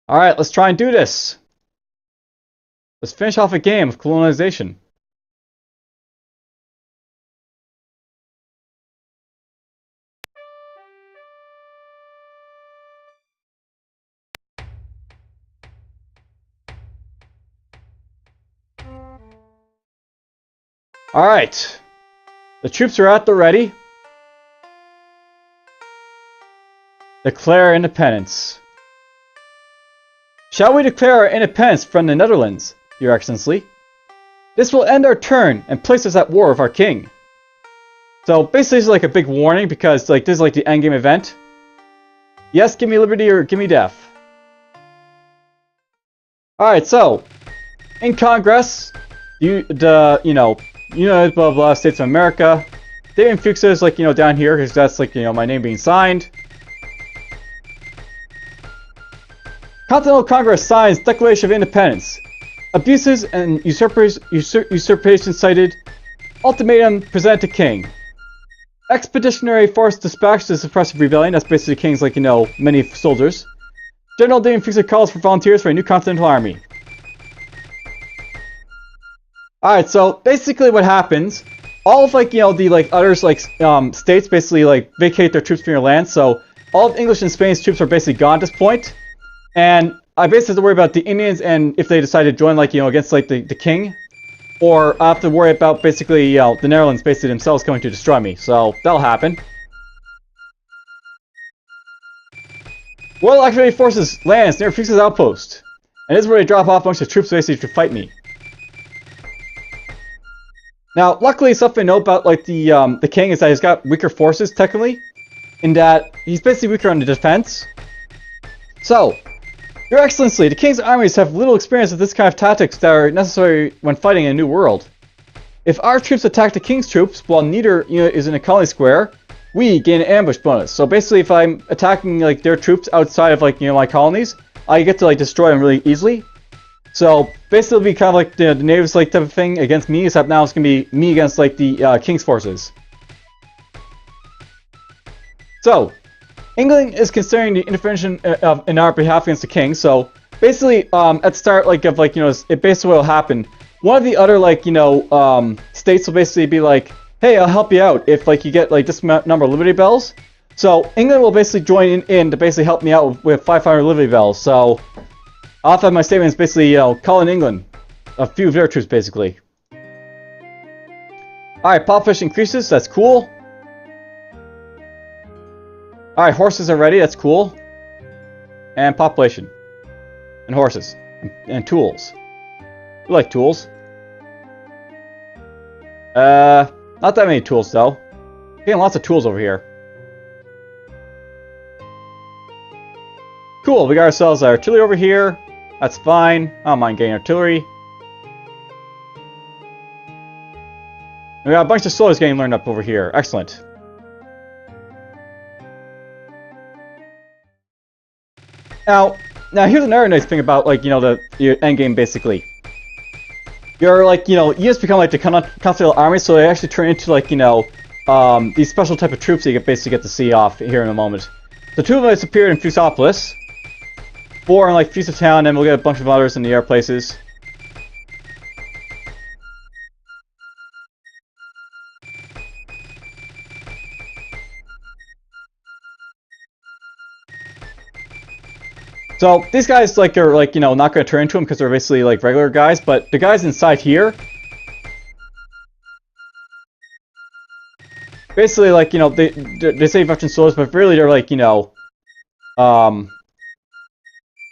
Alright, let's try and do this. Let's finish off a game of colonization. Alright. The troops are at the ready. Declare independence. Shall we declare our independence from the Netherlands, Your Excellency? This will end our turn and place us at war with our king. So basically this is like a big warning because like this is like the endgame event. Yes, give me liberty or give me death. Alright, so in Congress, United blah blah blah States of America. DFuxa is like, down here because that's like, my name being signed. Continental Congress signs Declaration of Independence. Abuses and usurpation cited. Ultimatum presented to King. Expeditionary force dispatched to suppress rebellion. That's basically King's like, many soldiers. General DFuxa calls for volunteers for a new Continental Army. Alright, so basically what happens, all of like, the like others like states basically like vacate their troops from your land, so all of English and Spain's troops are basically gone at this point. And I basically have to worry about the Indians and if they decide to join like, against like the king. Or I have to worry about basically, the Netherlands basically themselves coming to destroy me, so that'll happen. Royal Activated Forces lands near Fuxa's outpost. And this is where they drop off a bunch of troops basically to fight me. Now, luckily, something to know about like the king is that he's got weaker forces technically, in that he's basically weaker on the defense. So, Your Excellency, the king's armies have little experience with this kind of tactics that are necessary when fighting in a new world. If our troops attack the king's troops while neither unit is in a colony square, we gain an ambush bonus. So basically, if I'm attacking like their troops outside of like my colonies, I get to like destroy them really easily. So basically, it'll be kind of like the natives like type of thing against me, except now it's gonna be me against like the king's forces. So, England is considering the intervention in our behalf against the king. So basically, at the start, like of like it basically will happen. One of the other like states will basically be like, hey, I'll help you out if like you get like this number of Liberty Bells. So England will basically join in to basically help me out with 500 Liberty Bells. So I'll have to have my statements basically, call in England a few of their troops basically. Alright, population increases, that's cool. Alright, horses are ready, that's cool. And population. And horses. And tools. We like tools. Not that many tools though. Getting lots of tools over here. Cool, we got ourselves our artillery over here. That's fine. I don't mind getting artillery. We got a bunch of soldiers getting learned up over here. Excellent. Now here's another nice thing about like the end game basically. You're like you just become like the Continental Army, so they actually turn into like these special type of troops that you basically get to see off here in a moment. So 2 of them appeared in Fuxopolis. 4 in like Fuxa Town, and we'll get a bunch of others in the air places. So these guys like are like not going to turn into them because they're basically like regular guys, but the guys inside here, basically like they say veteran soldiers, but really they're like the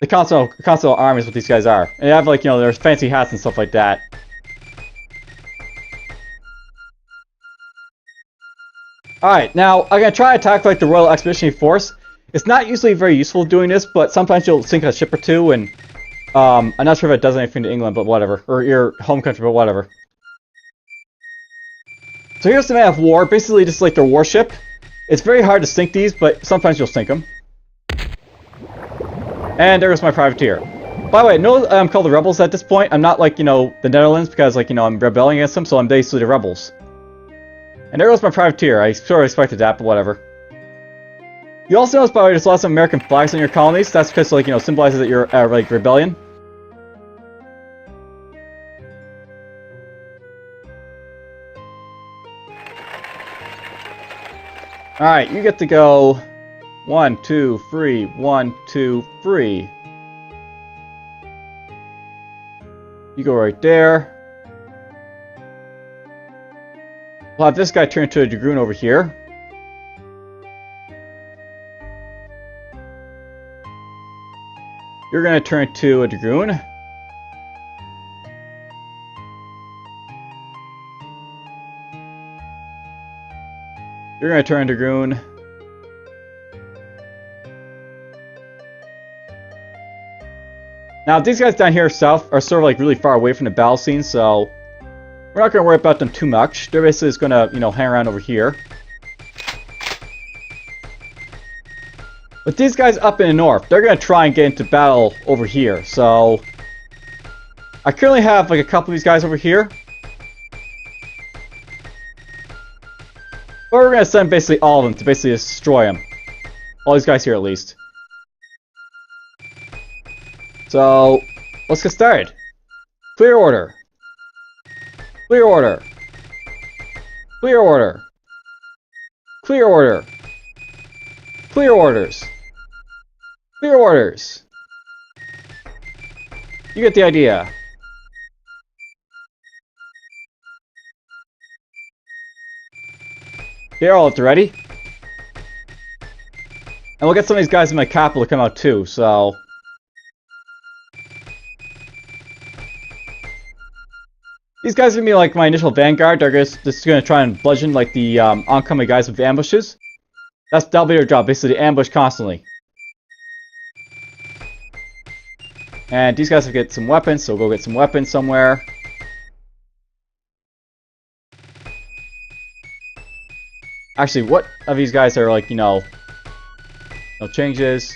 Continental armies, what these guys are. And they have like, their fancy hats and stuff like that. Alright, now I'm gonna try to attack like the Royal Expeditionary Force. It's not usually very useful doing this, but sometimes you'll sink a ship or two, and I'm not sure if it does anything to England, but whatever. Or your home country, but whatever. So here's the Man of War, basically just like their warship. It's very hard to sink these, but sometimes you'll sink them. And there goes my privateer. By the way, no, I'm called the rebels at this point. I'm not like, the Netherlands, because like, I'm rebelling against them, so I'm basically the rebels. And there goes my privateer. I sort of expected that, but whatever. You also notice, by the way, there's lots of American flags on your colonies. That's because, like, you know, symbolizes that you're, like, rebellion. Alright, you get to go 1, 2, 3, 1, 2, 3. You go right there. We'll have this guy turn into a dragoon over here. You're going to turn into a dragoon. You're going to turn into dragoon. Now, these guys down here south are sort of like really far away from the battle scene, so we're not going to worry about them too much. They're basically just going to, you know, hang around over here. But these guys up in the north, they're going to try and get into battle over here. So I currently have like a couple of these guys over here. But we're going to send basically all of them to basically destroy them. All these guys here at least. So let's get started. Clear order. Clear order. Clear order. Clear order. Clear orders. Clear orders. You get the idea. Here, all ready. And we'll get some of these guys in my capital to come out too, so. These guys are gonna be like my initial vanguard. They're just gonna try and bludgeon like the oncoming guys with ambushes. That'll be their job, basically to ambush constantly. And these guys will get some weapons, so we'll go get some weapons somewhere. Actually, what of these guys are like, you know, no changes?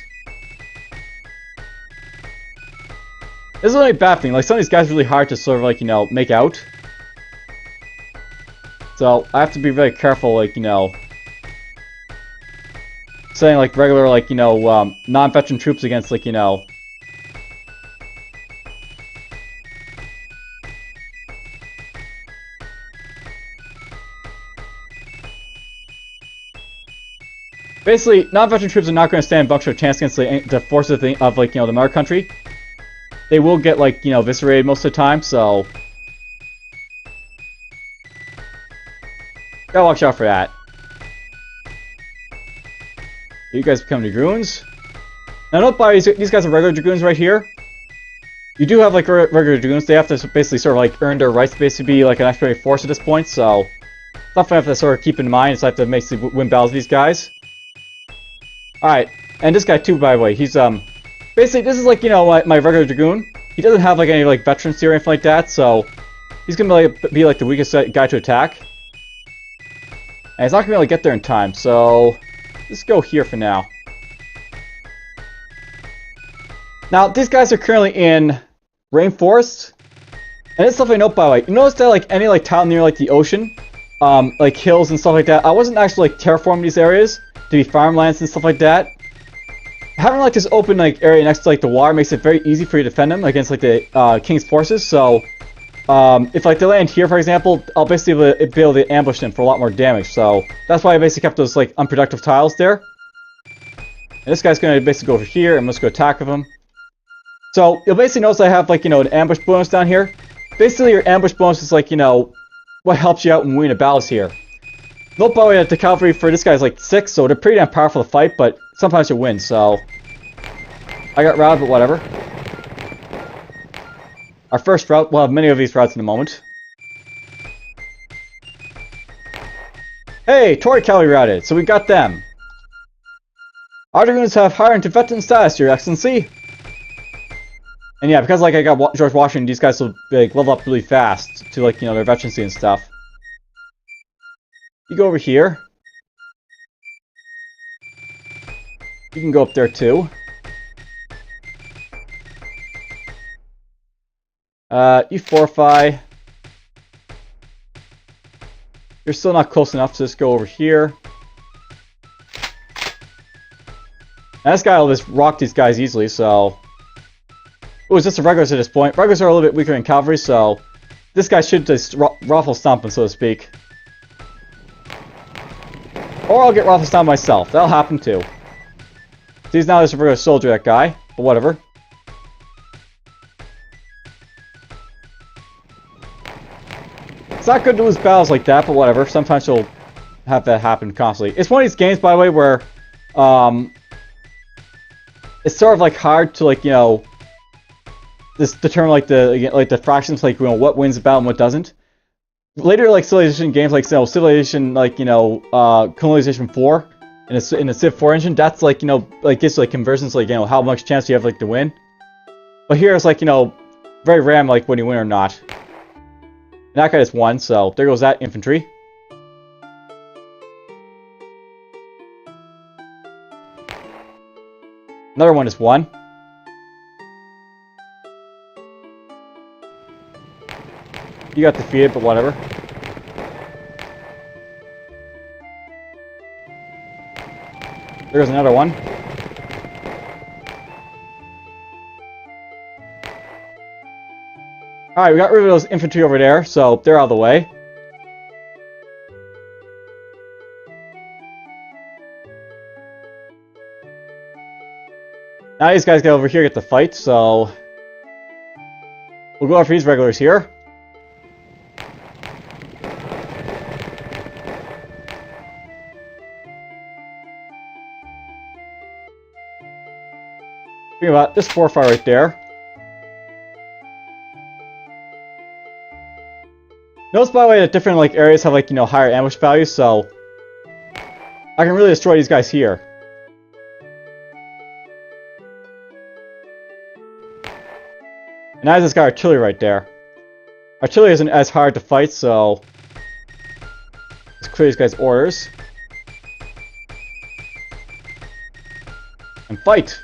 This is the only bad thing, like some of these guys are really hard to sort of like, you know, make out. So I have to be very careful, like, you know, setting like regular, like, you know, non-veteran troops against, like, you know, basically, non-veteran troops are not going to stand much of a chance against the forces of, like, you know, the mother country. They will get, like, you know, eviscerated most of the time, so gotta watch out for that. You guys become dragoons. Now note by these guys are regular dragoons right here. You do have like regular dragoons. They have to basically sort of like earn their rights to basically be like an expeditionary force at this point. So stuff I have to sort of keep in mind. So I have to basically win battles with these guys. All right, and this guy too, by the way, he's basically this is like, you know, my regular dragoon. He doesn't have like any like veterancy or anything like that. So he's gonna be like the weakest guy to attack. And he's not gonna be able to get there in time. So let's go here for now. Now, these guys are currently in rainforest. And it's something I note, by the way. You notice that, like, any, like, town near, like, the ocean, like, hills and stuff like that, I wasn't actually, like, terraforming these areas to be farmlands and stuff like that. Having, like, this open, like, area next to, like, the water makes it very easy for you to defend them against, like, the king's forces. So, if, like, they land here, for example, I'll basically be able to ambush them for a lot more damage. So, that's why I basically kept those, like, unproductive tiles there. And this guy's going to basically go over here, and I'm just going to attack with him. So, you'll basically notice I have, like, you know, an ambush bonus down here. Basically, your ambush bonus is, like, you know, what helps you out when winning battles here. Note, by the way, that the cavalry for this guy is, like, 6, so they're pretty damn powerful to fight, but sometimes you win, so I got routed, but whatever. Our first route, we'll have many of these routes in a moment. Hey, Tory cavalry routed, so we got them. Our dragoons have higher into veteran status, Your Excellency. And yeah, because like I got George Washington, these guys will like level up really fast to like, you know, their veterancy and stuff. You go over here. You can go up there too. You fortify. You're still not close enough, so just go over here. And this guy will just rock these guys easily, so... Ooh, it's just the regulars at this point. Regulars are a little bit weaker than cavalry, so... This guy should just ruffle stomp him, so to speak. Or I'll get ruffle stomp myself. That'll happen too. See, he's now just a regular soldier, that guy. But whatever. It's not good to lose battles like that, but whatever. Sometimes you'll have that happen constantly. It's one of these games, by the way, where... it's sort of like hard to, like, you know... determine like the fractions, like, you know, what wins the battle and what doesn't. Later, like, Civilization games, like, you know, Civilization, like, you know, Colonization 4 in the Civ 4 engine, that's like, you know, like, gets like conversions, like, you know, how much chance you have, like, to win. But here it's like, you know, very random, like, when you win or not. And that guy just won, so there goes that infantry. Another one is won. You got defeated, but whatever. There's another one. Alright, we got rid of those infantry over there, so they're out of the way. Now these guys get over here, get to fight, so... We'll go after these regulars here. Think about this 4-fire right there. Notice, by the way, that different, like, areas have, like, you know, higher ambush values, so I can really destroy these guys here. And now this got artillery right there. Artillery isn't as hard to fight, so let's clear these guys' orders and fight.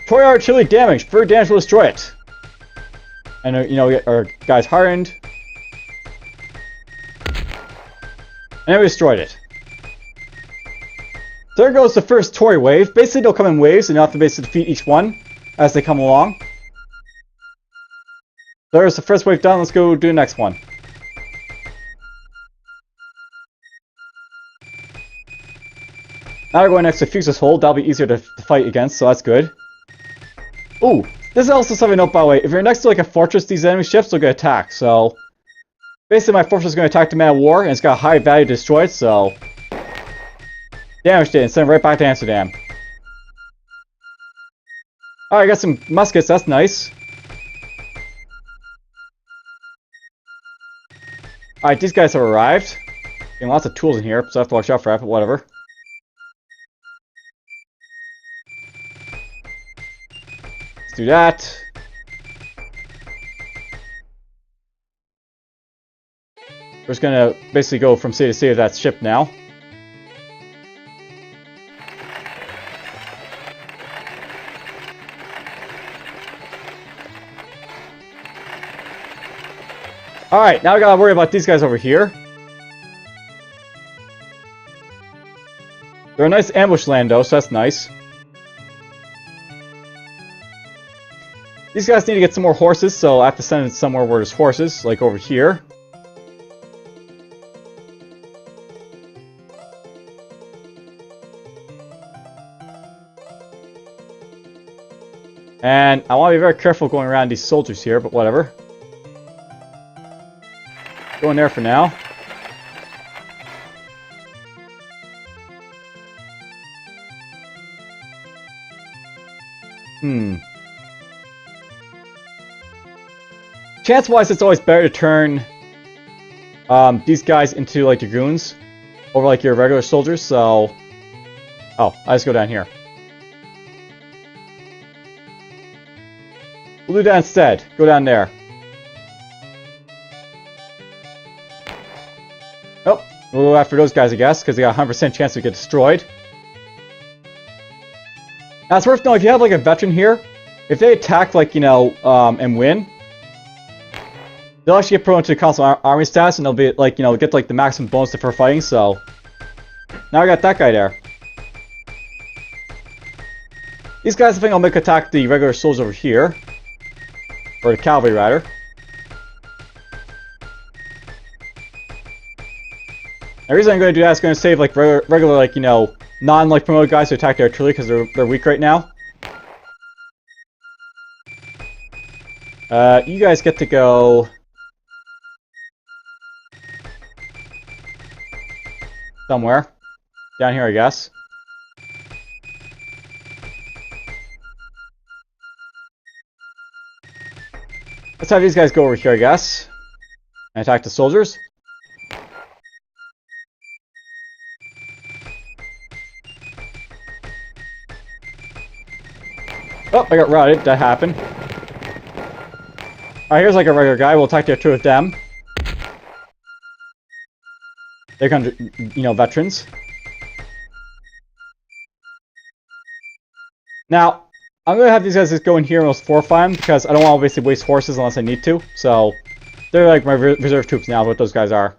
Destroy artillery damage. Further damage will destroy it. And, you know, we get our guys hardened. And then we destroyed it. There goes the first Tory wave. Basically, they'll come in waves, and you'll have to basically defeat each one as they come along. There's the first wave done. Let's go do the next one. Now we're going next to Fuxa's hold. That'll be easier to fight against, so that's good. Ooh, this is also something to note, by the way. If you're next to like a fortress, these enemy ships will get attacked, so... Basically, my fortress is going to attack the man of war, and it's got a high value to destroy it, so... Damaged it and sent it right back to Amsterdam. Alright, I got some muskets, that's nice. Alright, these guys have arrived. Getting lots of tools in here, so I have to watch out for that, but whatever. Do that. We're just gonna basically go from city to city of that ship now. Alright, now we gotta worry about these guys over here. They're a nice ambush land though, so that's nice. These guys need to get some more horses, so I have to send it somewhere where there's horses, like over here. And I want to be very careful going around these soldiers here, but whatever. Go in there for now. Chance-wise, it's always better to turn these guys into, like, dragoons over, like, your regular soldiers, so... Oh, I just go down here. We'll do that instead. Go down there. Oh, we'll go after those guys, I guess, because they got a 100% chance to get destroyed. Now, it's worth knowing, if you have, like, a veteran here, if they attack, like, you know, and win, they'll actually get promoted to console army status, and they'll be, like, you know, get, like, the maximum bonus for fighting, so... Now I got that guy there. These guys, I think I'll make attack the regular soldiers over here. Or the cavalry, rather. The reason I'm going to do that is going to save, like, regular like, you know, non-like promoted guys to attack the artillery because they're weak right now. You guys get to go... somewhere. Down here, I guess. Let's have these guys go over here, I guess. And attack the soldiers. Oh, I got routed. That happened. Alright, here's like a regular guy. We'll attack the artillery with them. They're kind of, you know, veterans. Now, I'm going to have these guys just go in here and almost fortify them because I don't want to basically waste horses unless I need to. So, they're like my reserve troops now, what those guys are.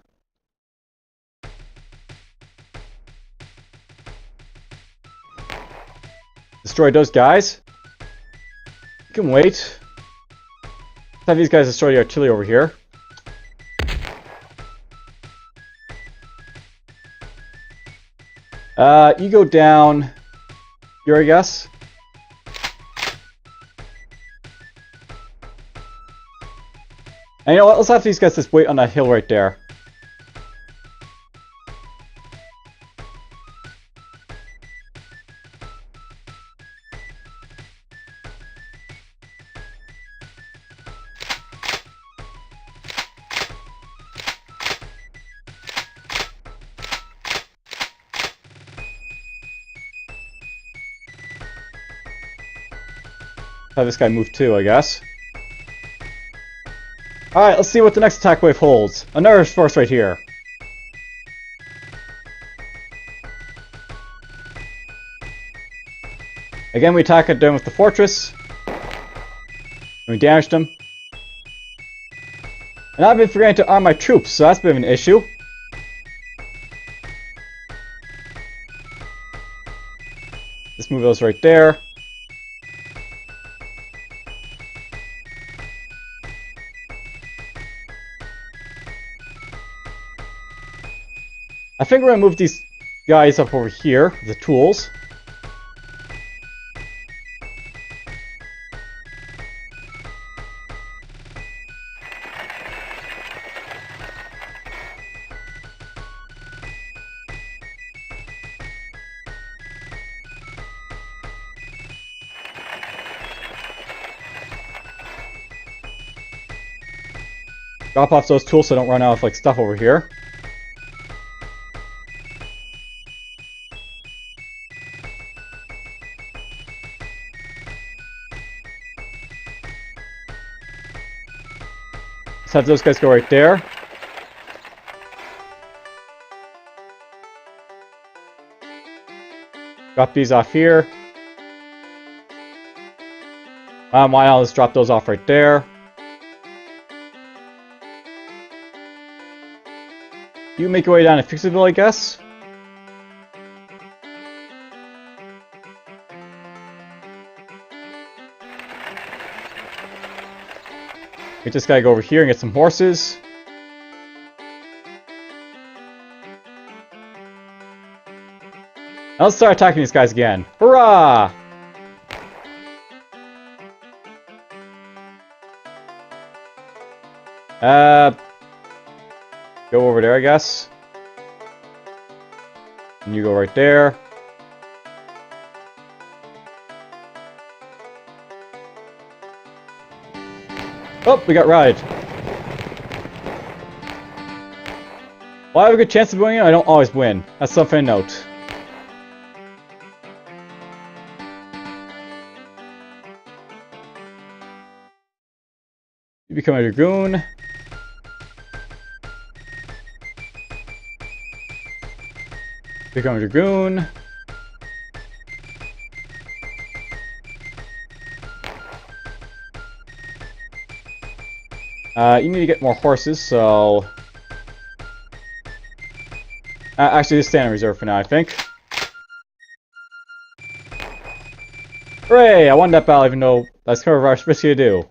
Destroy those guys. You can wait. Let's have these guys destroy the artillery over here. You go down here, I guess. And you know what? Let's have these guys just wait on that hill right there. Have this guy move too, I guess. Alright, let's see what the next attack wave holds. Another force right here. Again, we attack it down with the fortress. And we damaged them. And I've been forgetting to arm my troops, so that's a bit of an issue. Let's move those right there. I think we're gonna move these guys up over here, the tools. Drop off those tools so I don't run out of like stuff over here. Let's have those guys go right there. Drop these off here. Why not just drop those off right there. You make your way down to Fixable, I guess. We just gotta go over here and get some horses. Now let's start attacking these guys again. Hurrah! Go over there, I guess. And you go right there. Oh, we got routed. Well, I have a good chance of winning. I don't always win. That's something to note. You become a dragoon. Become a dragoon. You need to get more horses, so... actually, just stand in reserve for now, I think. Hooray! I won that battle even though that's kind of risky to do.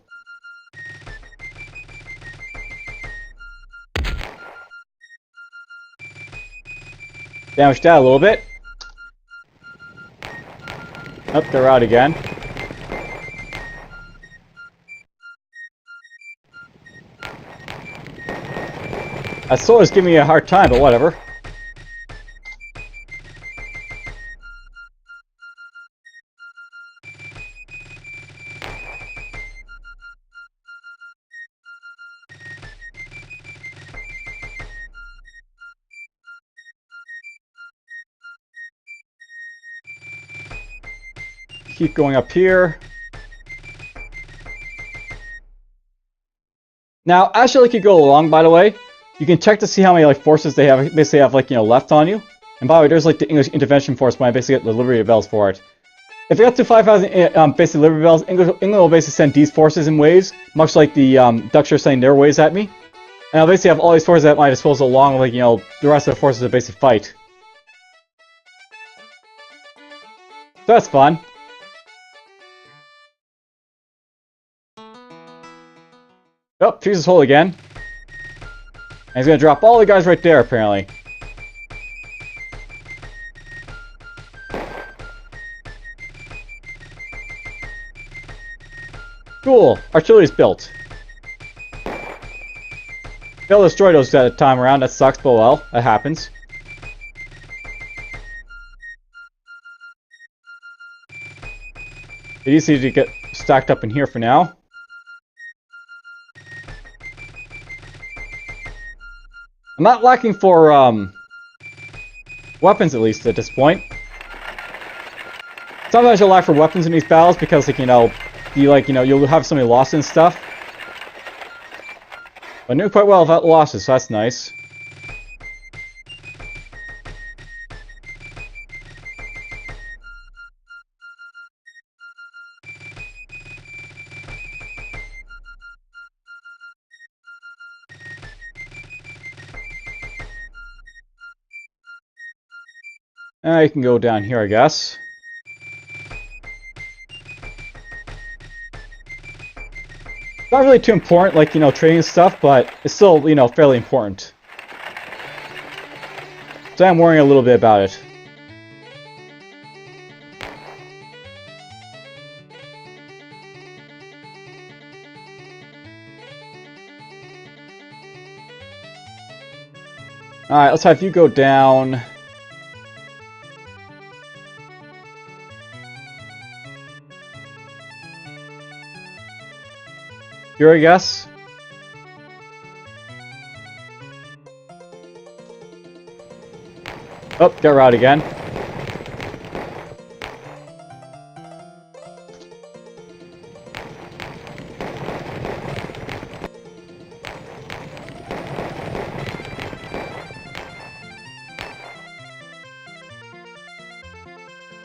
Damaged that a little bit. Up, they're out again. That sword is giving me a hard time, but whatever. Keep going up here. Now, as you could go along, by the way, you can check to see how many like forces they have basically have like left on you. And by the way, there's like the English intervention force when I basically get the Liberty Bells for it. If you get to 5,000 basically Liberty Bells, England will basically send these forces in waves, much like the Dutch are sending their waves at me. And I'll basically have all these forces at my disposal along with like the rest of the forces to basically fight. So that's fun. Oh, Fuse's hole again. And he's gonna drop all the guys right there, apparently. Cool. Artillery's built. They'll destroy those that time around. That sucks, but well, that happens. It's easy to get stacked up in here for now. I'm not lacking for, weapons, at least, at this point. Sometimes you'll lack for weapons in these battles because, like, you'll have so many losses and stuff. But I knew quite well without losses, so that's nice. You can go down here, I guess. Not really too important, like, trading stuff, but it's still, fairly important. So I'm worrying a little bit about it. Alright, let's have you go down. Here, I guess. Oh, got routed again.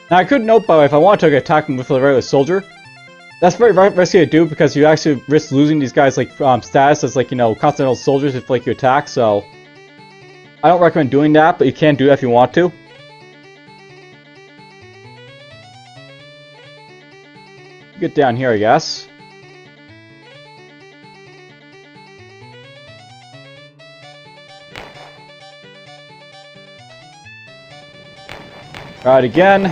Now, I could note, by the way, if I want to attack them with a regular soldier, that's very risky to do because you actually risk losing these guys like status as like continental soldiers if like you attack. So I don't recommend doing that, but you can do that if you want to. Get down here, I guess. Alright, again.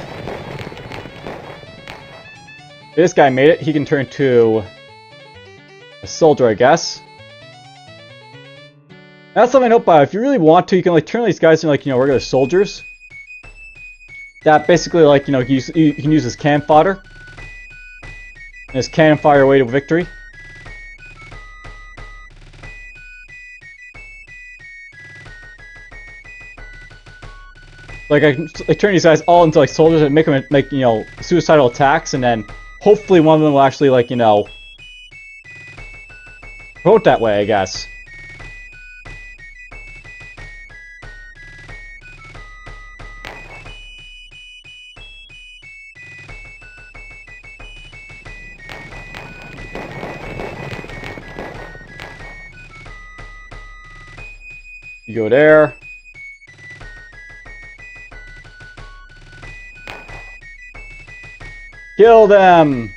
This guy made it. He can turn to a soldier, I guess. That's something I know about. If you really want to, you can like turn these guys into like regular soldiers. That basically like you can use as cannon fodder. And just cannon fire your way to victory. Like I can turn these guys all into like soldiers and make them make suicidal attacks, and then hopefully one of them will actually like vote that way, I guess. You go there. Kill them!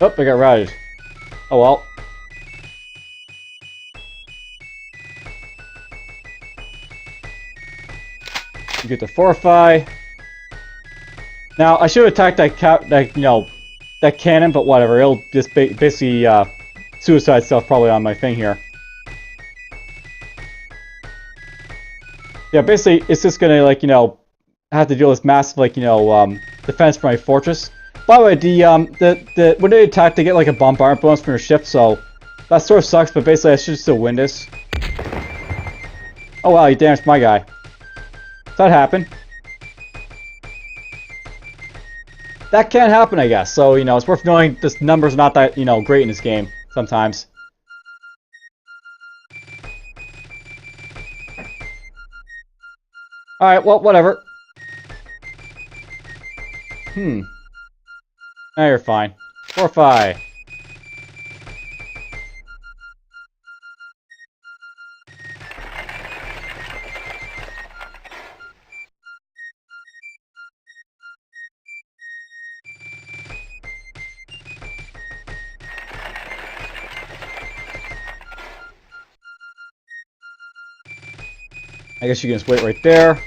Oh, I got routed. Oh well. You get to fortify. Now, I should have attacked that cannon, but whatever. It'll just basically suicide stuff probably on my thing here. Yeah, basically, it's just gonna, like, have to deal with this massive, like, defense for my fortress. By the way, when they attack, they get, like, a bombardment bonus from your ship, so that sort of sucks, but basically, I should still win this. Oh, wow, you damaged my guy. Does that happen? That can happen, I guess. So, it's worth knowing this number's not that, great in this game sometimes. Alright, well, whatever. Now you're fine. Fortify. I guess you can just wait right there.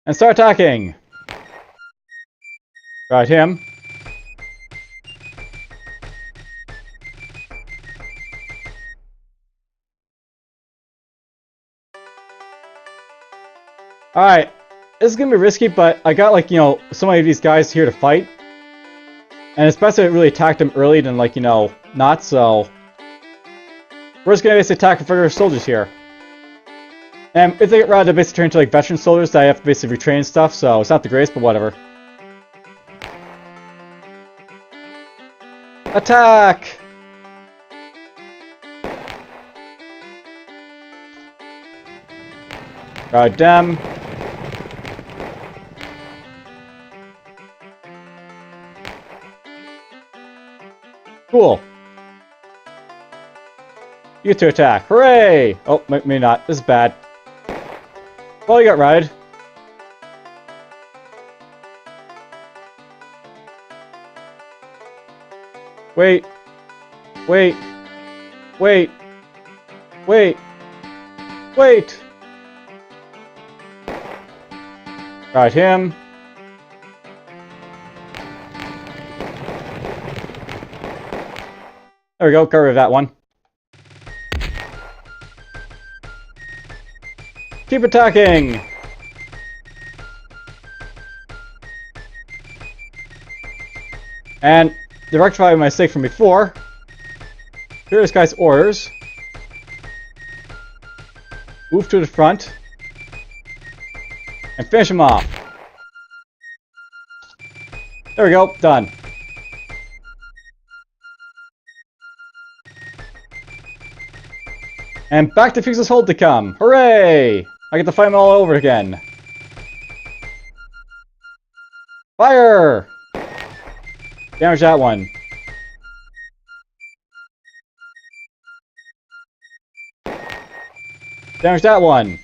And start attacking! Right, him. Alright, this is gonna be risky, but I got, like, so many of these guys here to fight. And especially if it really attacked them early than, like, not, so... We're just gonna basically attack with regular soldiers here. And if they get routed, they basically turn into, like, veteran soldiers that I have to basically retrain and stuff, so it's not the greatest, but whatever. Attack! God damn. Cool. You get to attack. Hooray! Oh, maybe not. This is bad. Well, you got routed. Wait. Wait. Wait. Wait. Wait! Right, him. There we go, got rid of that one. Keep attacking! And to rectify my mistake from before, here are this guy's orders. Move to the front. And finish him off. There we go, done. And back to DFuxa's hold to come. Hooray! I get to fight them all over again. Fire! Damage that one. Damage that one.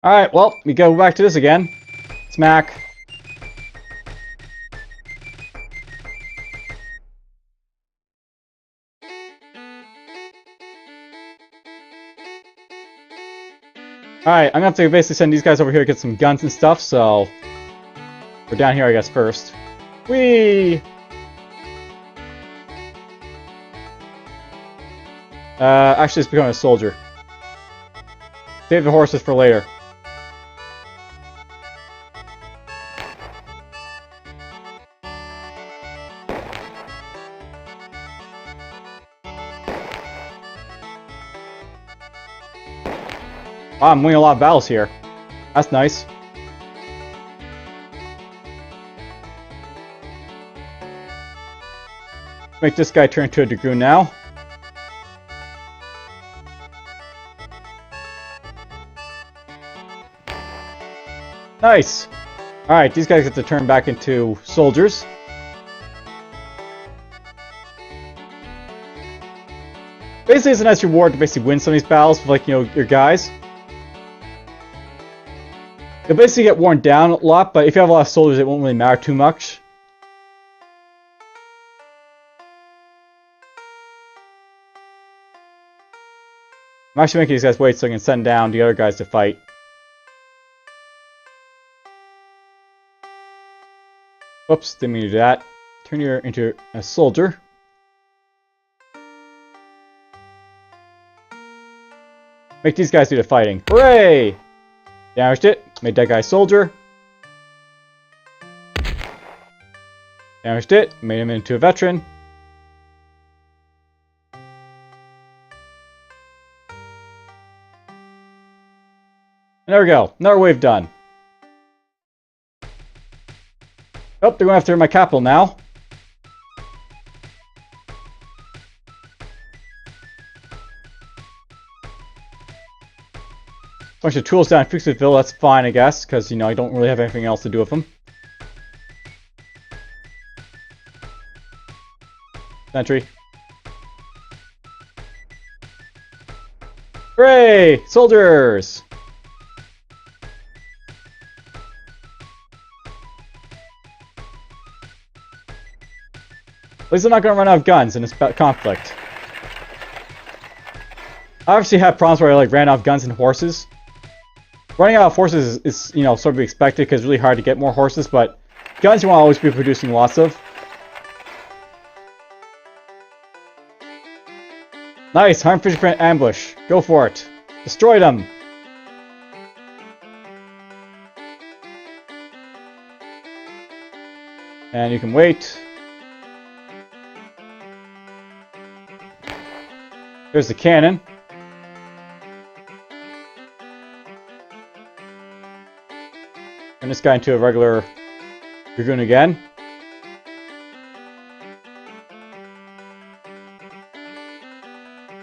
Alright, well, we go back to this again. Smack. Alright, I'm gonna have to basically send these guys over here to get some guns and stuff, so... We're down here, I guess, first. Whee! Actually, it's becoming a soldier. Save the horses for later. Wow, I'm winning a lot of battles here. That's nice. Make this guy turn into a dragoon now. Nice! Alright, these guys get to turn back into soldiers. Basically, it's a nice reward to basically win some of these battles with, like, you know, your guys. You'll basically get worn down a lot, but if you have a lot of soldiers, it won't really matter too much. I'm actually making these guys wait so I can send down the other guys to fight. Whoops, didn't mean to do that. Turn you into a soldier. Make these guys do the fighting. Hooray! Damaged it. Made that guy soldier. Damaged it. Made him into a veteran. And there we go. Another wave done. Oh, they're going after my capital now. Bunch of tools down in Fuxaville, that's fine, I guess, because, you know, I don't really have anything else to do with them. Sentry. Hooray! Soldiers! At least I'm not going to run out of guns in this conflict. I obviously had problems where I like ran out of guns and horses. Running out of horses is you know, sort of expected because it's really hard to get more horses, but guns you want to always be producing lots of. Nice, 150% ambush. Go for it. Destroy them. And you can wait. There's the cannon. Turn this guy into a regular dragoon again.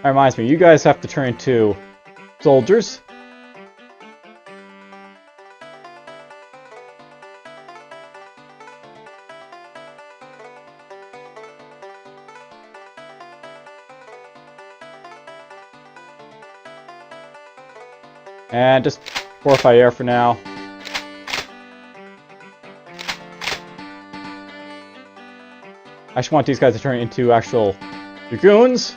That reminds me, you guys have to turn into soldiers. And just fortify air for now. I just want these guys to turn into actual dragoons.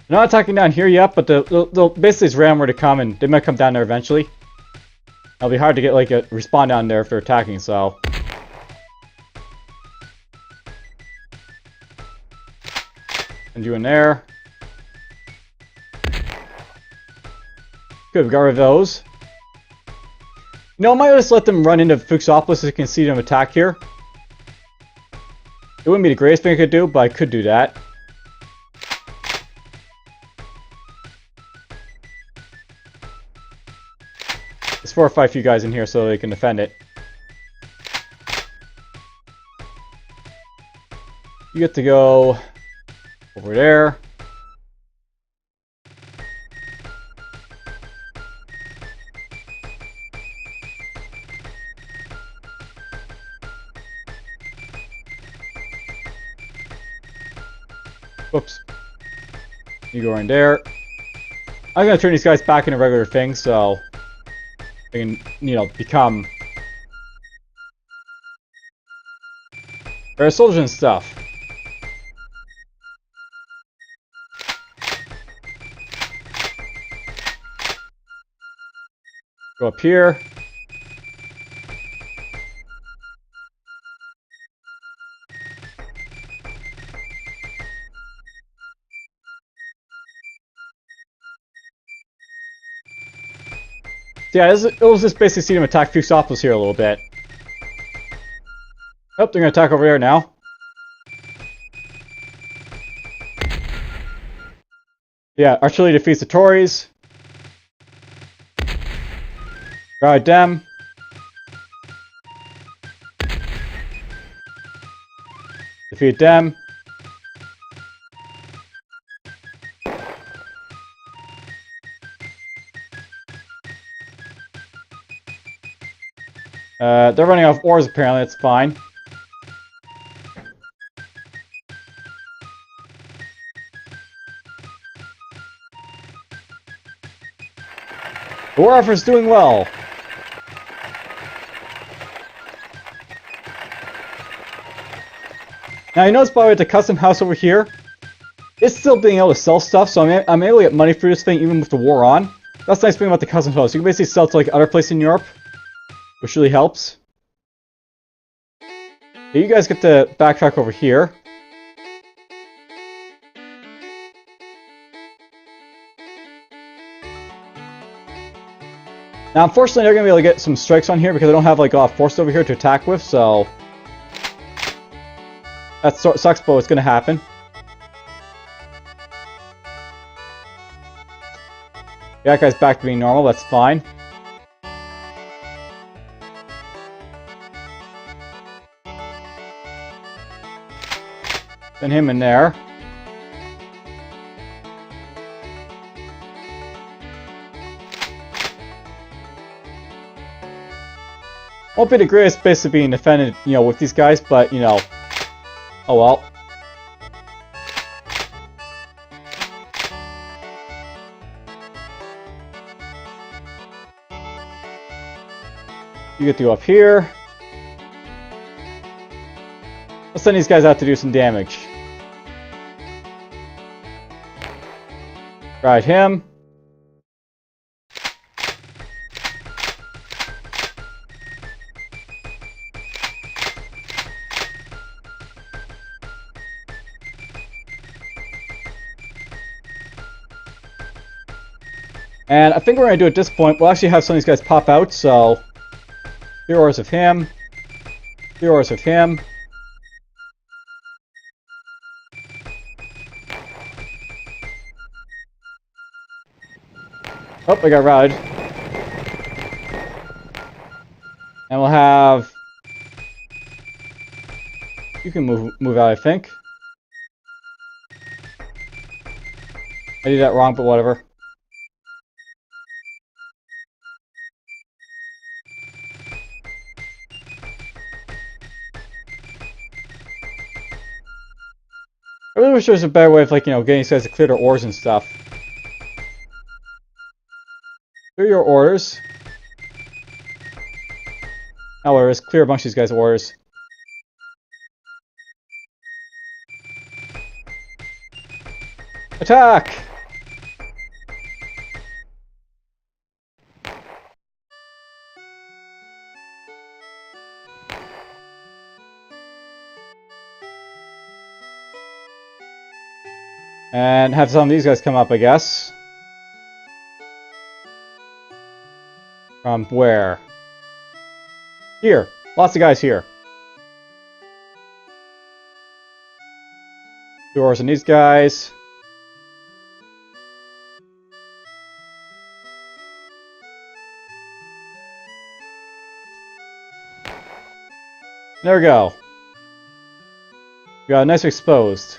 They're not attacking down here yet, but they'll basically it's random where to come, and they might come down there eventually. It'll be hard to get like a respawn down there if they're attacking, so. And you in there. Good, we got rid of those. You know, I might just let them run into Fuxopolis so you can see them attack here. It wouldn't be the greatest thing I could do, but I could do that. Let's fortify a few guys in here so they can defend it. You get to go over there. Whoops. You go in there. I'm gonna turn these guys back into regular things so they can, you know, become soldiers and stuff. Go up here. Yeah, it'll just basically see them attack Fuxopolis here a little bit. Oh, they're gonna attack over there now. Yeah, artillery defeats the Tories. Right, them. Defeat them. They're running out of ores apparently, that's fine. The war effort's doing well. Now you notice by the way the custom house over here, it's still being able to sell stuff, so I'm able to get money for this thing even with the war on. That's the nice thing about the custom house. You can basically sell to like other places in Europe, which really helps. So you guys get to backtrack over here. Now unfortunately they're going to be able to get some strikes on here because I don't have like a lot of force over here to attack with, so that sucks, but it's going to happen. That guy's back to being normal, that's fine. Send him in there. Won't be the greatest base of being defended, you know, with these guys, but, you know, oh well. You get to go up here. Let's send these guys out to do some damage. Right, him. And I think we're going to do at this point, we'll actually have some of these guys pop out, so 3 ores of him, 3 ores of him. Oh, I got routed. And we'll have... You can move out, I think. I did that wrong, but whatever. I really wish there was a better way of, like, you know, getting these guys to clear their ores and stuff. Clear your orders. However, let's clear a bunch of these guys' orders. Attack! And have some of these guys come up, I guess. From where? Here. Lots of guys here. Doors and these guys. There we go. We got a nice exposed.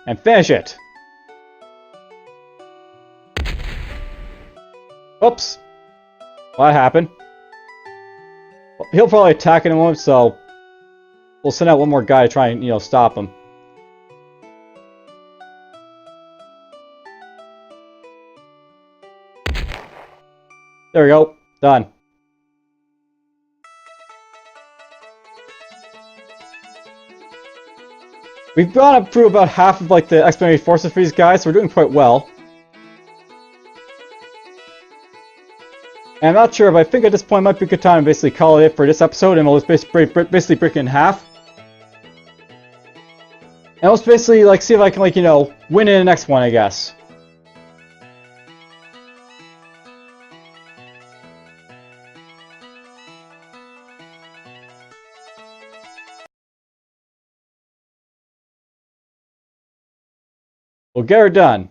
And finish it! Whoops! Well, that happened. He'll probably attack in a moment, so we'll send out one more guy to try and, you know, stop him. There we go. Done. We've gone up through about half of, like, the expeditionary forces for these guys, so we're doing quite well. And I'm not sure, but I think at this point it might be a good time to basically call it for this episode, and we'll just basically break it in half. And let's basically, like, see if I can, like, you know, win in the next one, I guess. We'll get her done.